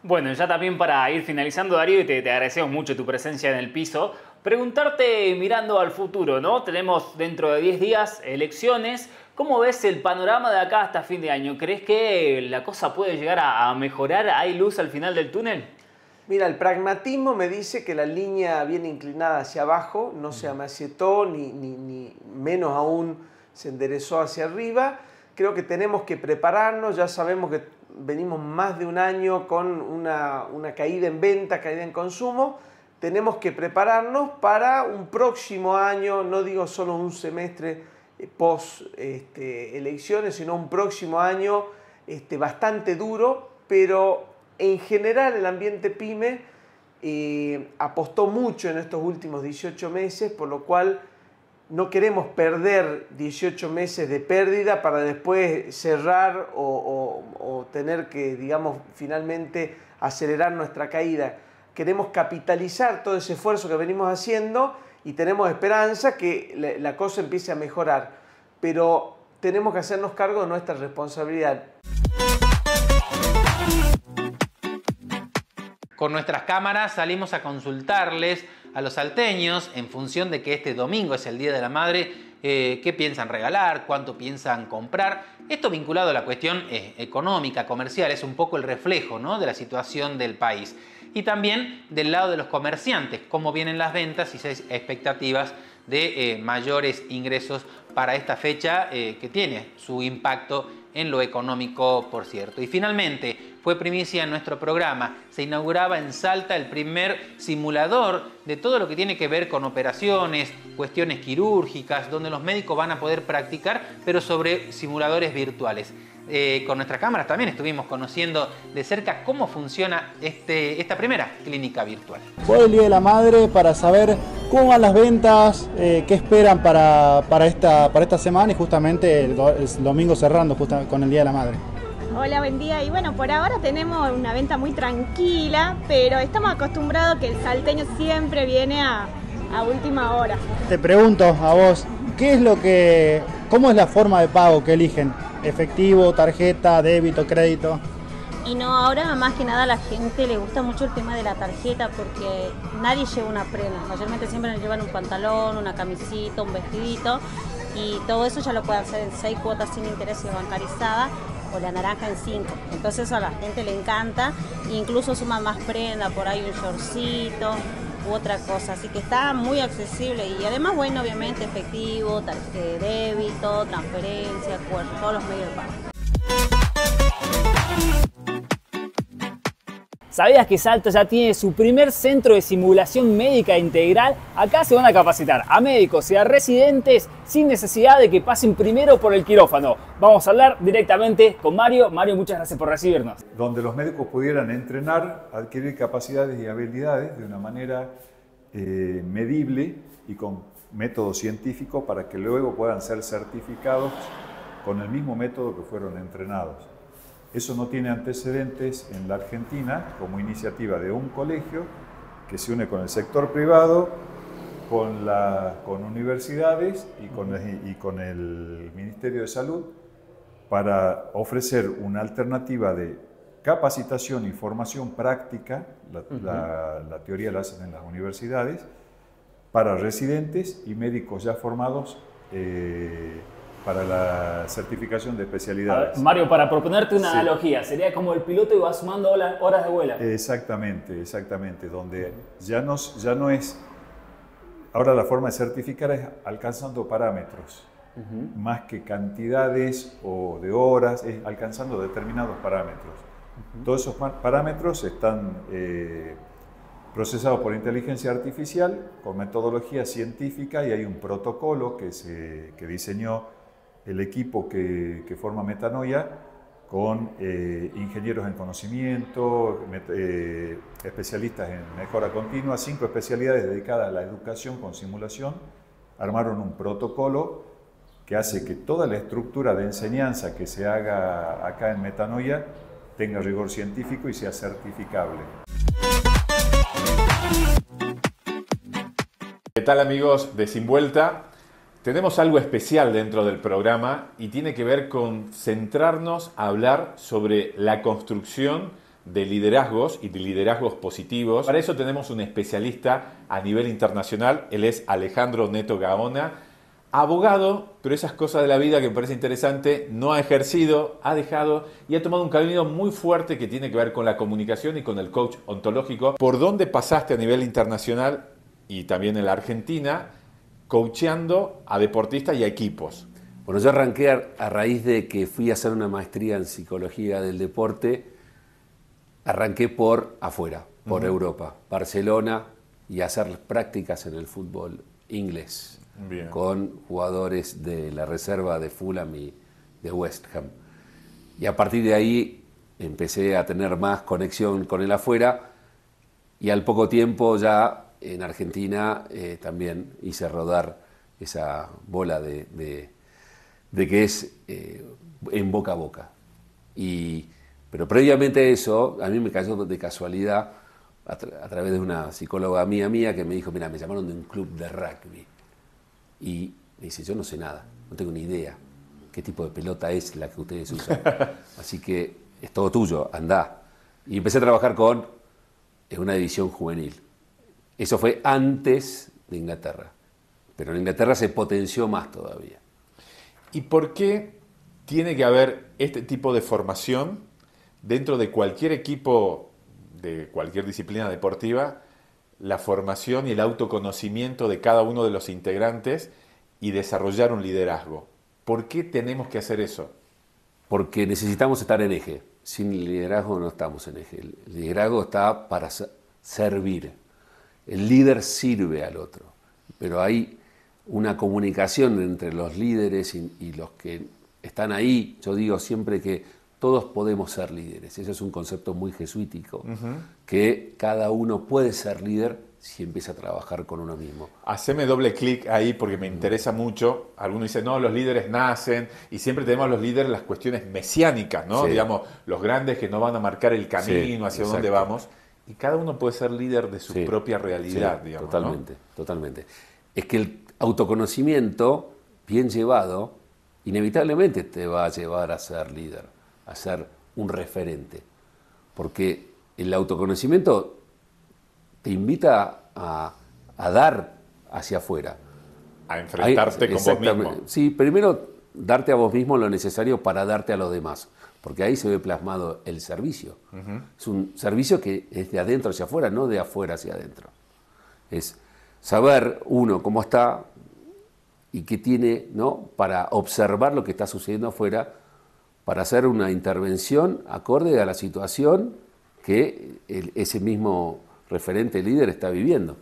Bueno, ya también para ir finalizando, Darío, y te agradecemos mucho tu presencia en el piso, preguntarte mirando al futuro, ¿no? Tenemos dentro de 10 días elecciones. ¿Cómo ves el panorama de acá hasta fin de año? ¿Crees que la cosa puede llegar a mejorar? ¿Hay luz al final del túnel? Mira, el pragmatismo me dice que la línea viene inclinada hacia abajo, no se amacietó, ni menos aún se enderezó hacia arriba. Creo que tenemos que prepararnos, ya sabemos que venimos más de un año con una caída en venta, caída en consumo. Tenemos que prepararnos para un próximo año, no digo solo un semestre post elecciones, sino un próximo año bastante duro, pero en general el ambiente PYME apostó mucho en estos últimos 18 meses, por lo cual no queremos perder 18 meses de pérdida para después cerrar o tener que, digamos, finalmente acelerar nuestra caída. Queremos capitalizar todo ese esfuerzo que venimos haciendo y tenemos esperanza que la cosa empiece a mejorar, pero tenemos que hacernos cargo de nuestra responsabilidad. Con nuestras cámaras salimos a consultarles a los salteños en función de que este domingo es el Día de la Madre, qué piensan regalar, cuánto piensan comprar. Esto vinculado a la cuestión económica, comercial, es un poco el reflejo, ¿no?, de la situación del país. Y también del lado de los comerciantes, cómo vienen las ventas y si hay expectativas de mayores ingresos para esta fecha que tiene su impacto en lo económico, por cierto. Y finalmente, fue primicia en nuestro programa, se inauguraba en Salta el primer simulador de todo lo que tiene que ver con operaciones, cuestiones quirúrgicas, donde los médicos van a poder practicar, pero sobre simuladores virtuales. Con nuestras cámaras también estuvimos conociendo de cerca cómo funciona esta primera clínica virtual. Fue el Día de la Madre para saber cómo van las ventas, qué esperan para esta semana y justamente el domingo cerrando con el Día de la Madre. Hola, buen día. Y bueno, por ahora tenemos una venta muy tranquila, pero estamos acostumbrados que el salteño siempre viene a última hora. Te pregunto a vos, ¿cómo es la forma de pago que eligen? ¿Efectivo, tarjeta, débito, crédito? Y no, ahora más que nada a la gente le gusta mucho el tema de la tarjeta porque nadie lleva una prenda. Mayormente siempre nos llevan un pantalón, una camisita, un vestidito y todo eso ya lo puede hacer en 6 cuotas sin interés y bancarizada o la naranja en 5. Entonces eso a la gente le encanta, incluso suma más prenda, por ahí un shortcito u otra cosa, así que está muy accesible y además, bueno, obviamente efectivo, débito, transferencia, todos los medios de pago. ¿Sabías que Salta ya tiene su primer centro de simulación médica integral? Acá se van a capacitar a médicos y a residentes sin necesidad de que pasen primero por el quirófano. Vamos a hablar directamente con Mario. Mario, muchas gracias por recibirnos. Donde los médicos pudieran entrenar, adquirir capacidades y habilidades de una manera medible y con método científico para que luego puedan ser certificados con el mismo método que fueron entrenados. Eso no tiene antecedentes en la Argentina como iniciativa de un colegio que se une con el sector privado, con universidades y con el Ministerio de Salud para ofrecer una alternativa de capacitación y formación práctica, la teoría la hacen en las universidades, para residentes y médicos ya formados para la certificación de especialidades. Ver, Mario, para proponerte una analogía, sería como el piloto y va sumando horas de vuelo. Exactamente, donde ya no es... Ahora la forma de certificar es alcanzando parámetros, más que cantidades o de horas, es alcanzando determinados parámetros. Todos esos parámetros están procesados por inteligencia artificial, con metodología científica, y hay un protocolo que diseñó el equipo que forma Metanoia con ingenieros en conocimiento, especialistas en mejora continua, 5 especialidades dedicadas a la educación con simulación. Armaron un protocolo que hace que toda la estructura de enseñanza que se haga acá en Metanoia tenga rigor científico y sea certificable. ¿Qué tal, amigos de Sin Vuelta? Tenemos algo especial dentro del programa y tiene que ver con centrarnos a hablar sobre la construcción de liderazgos y de liderazgos positivos. Para eso tenemos un especialista a nivel internacional, él es Alejandro Neto Gaona, abogado, pero esas cosas de la vida que me parece interesante, no ha ejercido, ha dejado y ha tomado un camino muy fuerte que tiene que ver con la comunicación y con el coach ontológico. ¿Por dónde pasaste a nivel internacional y también en la Argentina, coacheando a deportistas y a equipos? Bueno, yo arranqué a raíz de que fui a hacer una maestría en psicología del deporte, arranqué por afuera, por Europa, Barcelona, y a hacer prácticas en el fútbol inglés. Bien. Con jugadores de la reserva de Fulham y de West Ham. Y a partir de ahí empecé a tener más conexión con el afuera, y al poco tiempo ya en Argentina también hice rodar esa bola de que es en boca a boca. Pero previamente a eso, a mí me cayó de casualidad a través de una psicóloga mía que me dijo, mira, me llamaron de un club de rugby. Y me dice, yo no sé nada, no tengo ni idea qué tipo de pelota es la que ustedes usan. Así que es todo tuyo, andá. Y empecé a trabajar con una división juvenil. Eso fue antes de Inglaterra. Pero en Inglaterra se potenció más todavía. ¿Y por qué tiene que haber este tipo de formación dentro de cualquier equipo, de cualquier disciplina deportiva? La formación y el autoconocimiento de cada uno de los integrantes y desarrollar un liderazgo. ¿Por qué tenemos que hacer eso? Porque necesitamos estar en eje. Sin liderazgo no estamos en eje. El liderazgo está para servir. El líder sirve al otro. Pero hay una comunicación entre los líderes y los que están ahí. Yo digo siempre que todos podemos ser líderes. Ese es un concepto muy jesuítico, que cada uno puede ser líder si empieza a trabajar con uno mismo. Haceme doble clic ahí porque me interesa mucho. Algunos dicen, no, los líderes nacen, y siempre tenemos los líderes las cuestiones mesiánicas, ¿no? Sí. Digamos, los grandes que nos van a marcar el camino hacia dónde vamos. Y cada uno puede ser líder de su propia realidad, digamos. Totalmente, totalmente. Es que el autoconocimiento, bien llevado, inevitablemente te va a llevar a ser líder, a ser un referente. Porque el autoconocimiento te invita a dar hacia afuera. A enfrentarte con vos mismo. Sí, primero darte a vos mismo lo necesario para darte a los demás, porque ahí se ve plasmado el servicio. Es un servicio que es de adentro hacia afuera, no de afuera hacia adentro. Es saber uno cómo está y qué tiene, ¿no?, para observar lo que está sucediendo afuera, para hacer una intervención acorde a la situación que ese mismo referente líder está viviendo.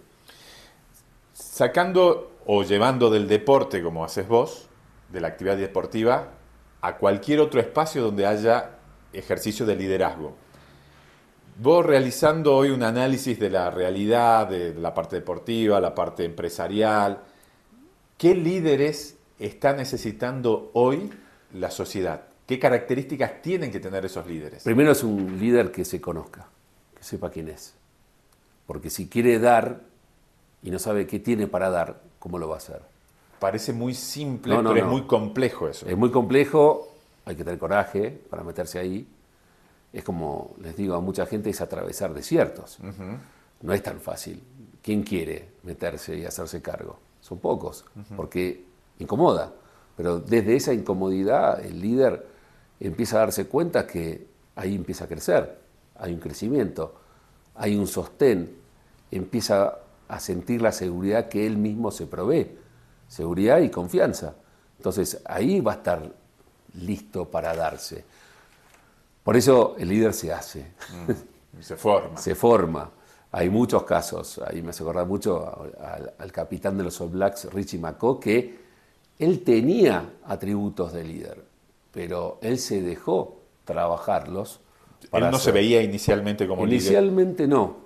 Sacando o llevando del deporte, como haces vos, de la actividad deportiva, a cualquier otro espacio donde haya ejercicio de liderazgo. Vos realizando hoy un análisis de la realidad, de la parte deportiva, la parte empresarial, ¿qué líderes está necesitando hoy la sociedad? ¿Qué características tienen que tener esos líderes? Primero es un líder que se conozca, que sepa quién es. Porque si quiere dar y no sabe qué tiene para dar, ¿cómo lo va a hacer? Parece muy simple, pero es muy complejo eso. Es muy complejo, hay que tener coraje para meterse ahí. Es como les digo a mucha gente, es atravesar desiertos. No es tan fácil. ¿Quién quiere meterse y hacerse cargo? Son pocos, porque incomoda. Pero desde esa incomodidad el líder empieza a darse cuenta que ahí empieza a crecer, hay un crecimiento, hay un sostén, empieza a sentir la seguridad que él mismo se provee, seguridad y confianza. Entonces ahí va a estar listo para darse. Por eso el líder se hace. Se forma. Se forma. Hay muchos casos, ahí me hace acordar mucho al capitán de los All Blacks, Richie McCaw, que él tenía atributos de líder, pero él se dejó trabajarlos. Él no se veía inicialmente como líder. Inicialmente no,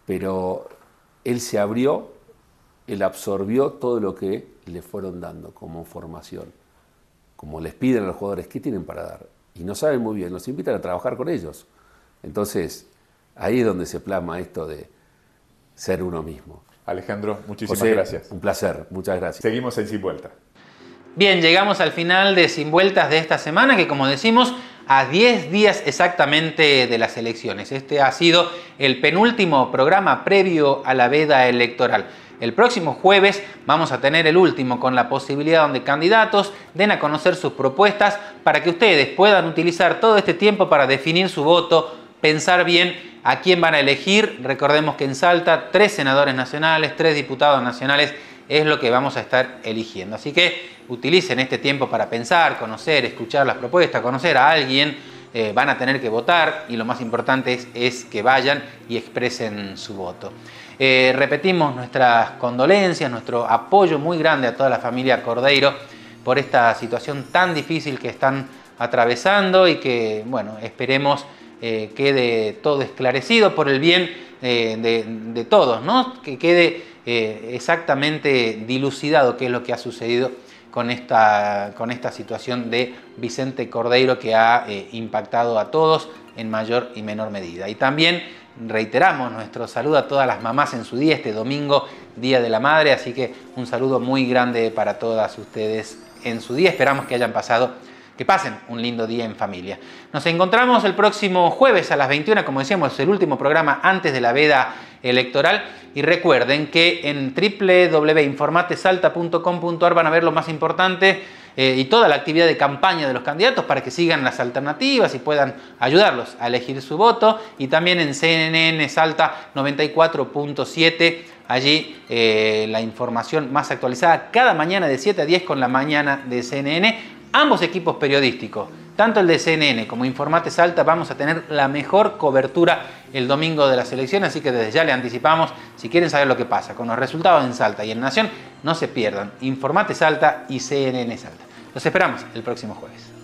pero él se abrió, él absorbió todo lo que le fueron dando como formación. Como les piden a los jugadores, ¿qué tienen para dar? Y no saben muy bien, los invitan a trabajar con ellos. Entonces, ahí es donde se plasma esto de ser uno mismo. Alejandro, muchísimas José, gracias. Un placer, muchas gracias. Seguimos en Sin Vuelta. Bien, llegamos al final de Sin Vueltas de esta semana, que como decimos, a 10 días exactamente de las elecciones. Este ha sido el penúltimo programa previo a la veda electoral. El próximo jueves vamos a tener el último, con la posibilidad donde candidatos den a conocer sus propuestas para que ustedes puedan utilizar todo este tiempo para definir su voto, pensar bien a quién van a elegir. Recordemos que en Salta 3 senadores nacionales, 3 diputados nacionales es lo que vamos a estar eligiendo. Así que utilicen este tiempo para pensar, conocer, escuchar las propuestas, conocer a alguien. Van a tener que votar y lo más importante es que vayan y expresen su voto. Repetimos nuestras condolencias, nuestro apoyo muy grande a toda la familia Cordeiro por esta situación tan difícil que están atravesando y que, bueno, esperemos quede todo esclarecido por el bien de todos, ¿no? Que quede exactamente dilucidado qué es lo que ha sucedido con esta situación de Vicente Cordeiro, que ha impactado a todos en mayor y menor medida. Y también reiteramos nuestro saludo a todas las mamás en su día, este domingo, Día de la Madre, así que un saludo muy grande para todas ustedes en su día. Esperamos que pasen un lindo día en familia. Nos encontramos el próximo jueves a las 21, como decíamos, el último programa antes de la veda electoral. Y recuerden que en www.informatesalta.com.ar van a ver lo más importante y toda la actividad de campaña de los candidatos para que sigan las alternativas y puedan ayudarlos a elegir su voto. Y también en CNN Salta 94.7, allí la información más actualizada cada mañana de 7 a 10 con la mañana de CNN. Ambos equipos periodísticos, tanto el de CNN como Informate Salta, vamos a tener la mejor cobertura el domingo de las elecciones, así que desde ya le anticipamos, si quieren saber lo que pasa con los resultados en Salta y en Nación, no se pierdan Informate Salta y CNN Salta. Los esperamos el próximo jueves.